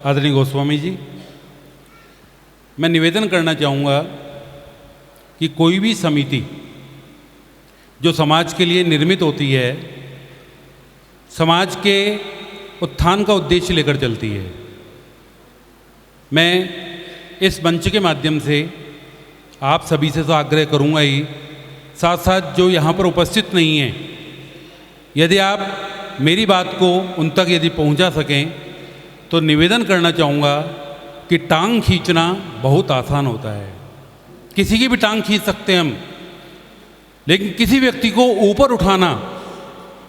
आदरणीय गोस्वामी जी, मैं निवेदन करना चाहूँगा कि कोई भी समिति जो समाज के लिए निर्मित होती है, समाज के उत्थान का उद्देश्य लेकर चलती है। मैं इस मंच के माध्यम से आप सभी से तो आग्रह करूँगा ही, साथ साथ जो यहाँ पर उपस्थित नहीं हैं, यदि आप मेरी बात को उन तक यदि पहुँचा सकें तो निवेदन करना चाहूँगा कि टांग खींचना बहुत आसान होता है। किसी की भी टांग खींच सकते हैं हम, लेकिन किसी व्यक्ति को ऊपर उठाना,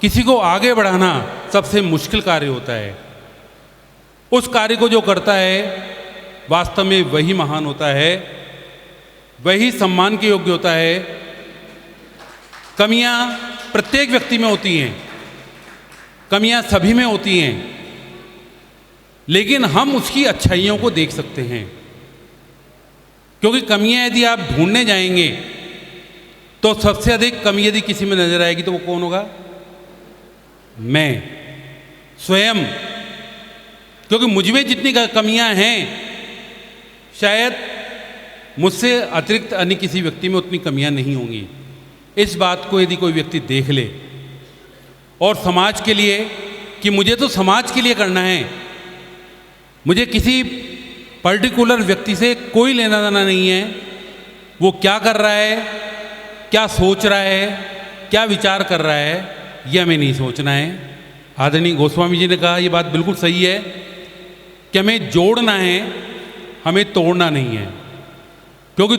किसी को आगे बढ़ाना सबसे मुश्किल कार्य होता है। उस कार्य को जो करता है वास्तव में वही महान होता है, वही सम्मान के योग्य होता है। कमियां प्रत्येक व्यक्ति में होती हैं, कमियां सभी में होती हैं, लेकिन हम उसकी अच्छाइयों को देख सकते हैं। क्योंकि कमियां यदि आप ढूंढने जाएंगे तो सबसे अधिक कमी यदि किसी में नजर आएगी तो वो कौन होगा? मैं स्वयं। क्योंकि मुझ में जितनी कमियां हैं, शायद मुझसे अतिरिक्त अन्य किसी व्यक्ति में उतनी कमियां नहीं होंगी। इस बात को यदि कोई व्यक्ति देख ले और समाज के लिए, कि मुझे तो समाज के लिए करना है, मुझे किसी पर्टिकुलर व्यक्ति से कोई लेना देना नहीं है, वो क्या कर रहा है, क्या सोच रहा है, क्या विचार कर रहा है, यह हमें नहीं सोचना है। आदरणीय गोस्वामी जी ने कहा, ये बात बिल्कुल सही है कि हमें जोड़ना है, हमें तोड़ना नहीं है। क्योंकि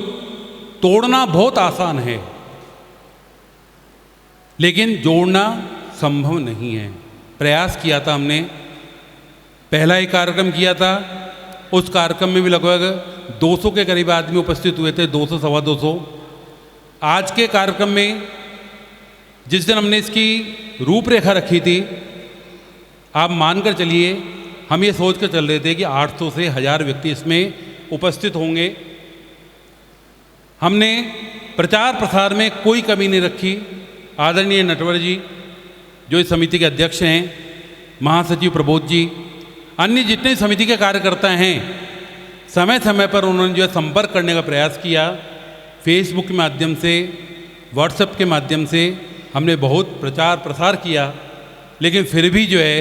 तोड़ना बहुत आसान है, लेकिन जोड़ना संभव नहीं है। प्रयास किया था हमने, पहला एक कार्यक्रम किया था, उस कार्यक्रम में भी लगभग 200 के करीब आदमी उपस्थित हुए थे, 200 सवा 200। आज के कार्यक्रम में जिस दिन हमने इसकी रूपरेखा रखी थी, आप मानकर चलिए, हम ये सोच कर चल रहे थे कि 800 से 1000 व्यक्ति इसमें उपस्थित होंगे। हमने प्रचार प्रसार में कोई कमी नहीं रखी। आदरणीय नटवर जी जो इस समिति के अध्यक्ष हैं, महासचिव प्रबोध जी, अन्य जितने समिति के कार्यकर्ता हैं, समय समय पर उन्होंने जो है संपर्क करने का प्रयास किया। फेसबुक के माध्यम से, व्हाट्सएप के माध्यम से हमने बहुत प्रचार प्रसार किया, लेकिन फिर भी जो है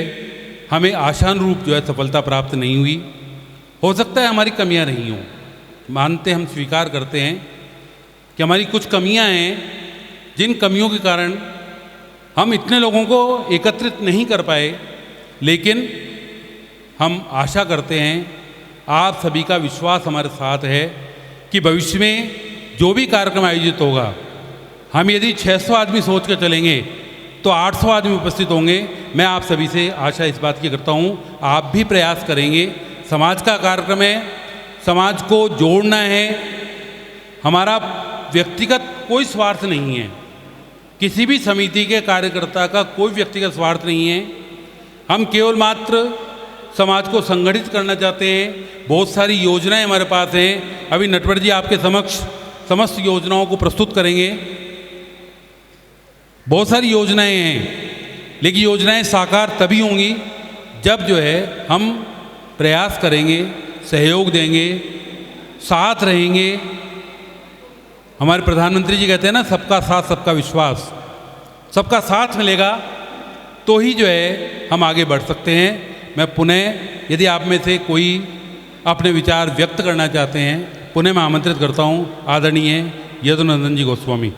हमें आशानुरूप जो है सफलता प्राप्त नहीं हुई। हो सकता है हमारी कमियां नहीं हों, मानते, हम स्वीकार करते हैं कि हमारी कुछ कमियां हैं, जिन कमियों के कारण हम इतने लोगों को एकत्रित नहीं कर पाए। लेकिन हम आशा करते हैं, आप सभी का विश्वास हमारे साथ है कि भविष्य में जो भी कार्यक्रम आयोजित होगा, हम यदि 600 आदमी सोच कर चलेंगे तो 800 आदमी उपस्थित होंगे। मैं आप सभी से आशा इस बात की करता हूँ, आप भी प्रयास करेंगे। समाज का कार्यक्रम है, समाज को जोड़ना है। हमारा व्यक्तिगत कोई स्वार्थ नहीं है, किसी भी समिति के कार्यकर्ता का कोई व्यक्तिगत स्वार्थ नहीं है। हम केवल मात्र समाज को संगठित करना चाहते हैं। बहुत सारी योजनाएं हमारे पास हैं, अभी नटवर जी आपके समक्ष समस्त योजनाओं को प्रस्तुत करेंगे। बहुत सारी योजनाएं हैं, लेकिन योजनाएं साकार तभी होंगी जब जो है हम प्रयास करेंगे, सहयोग देंगे, साथ रहेंगे। हमारे प्रधानमंत्री जी कहते हैं ना, सबका साथ सबका विश्वास। सबका साथ मिलेगा तो ही जो है हम आगे बढ़ सकते हैं। मैं पुनः, यदि आप में से कोई अपने विचार व्यक्त करना चाहते हैं, पुनः मैं आमंत्रित करता हूँ आदरणीय यदुनंदन जी गोस्वामी।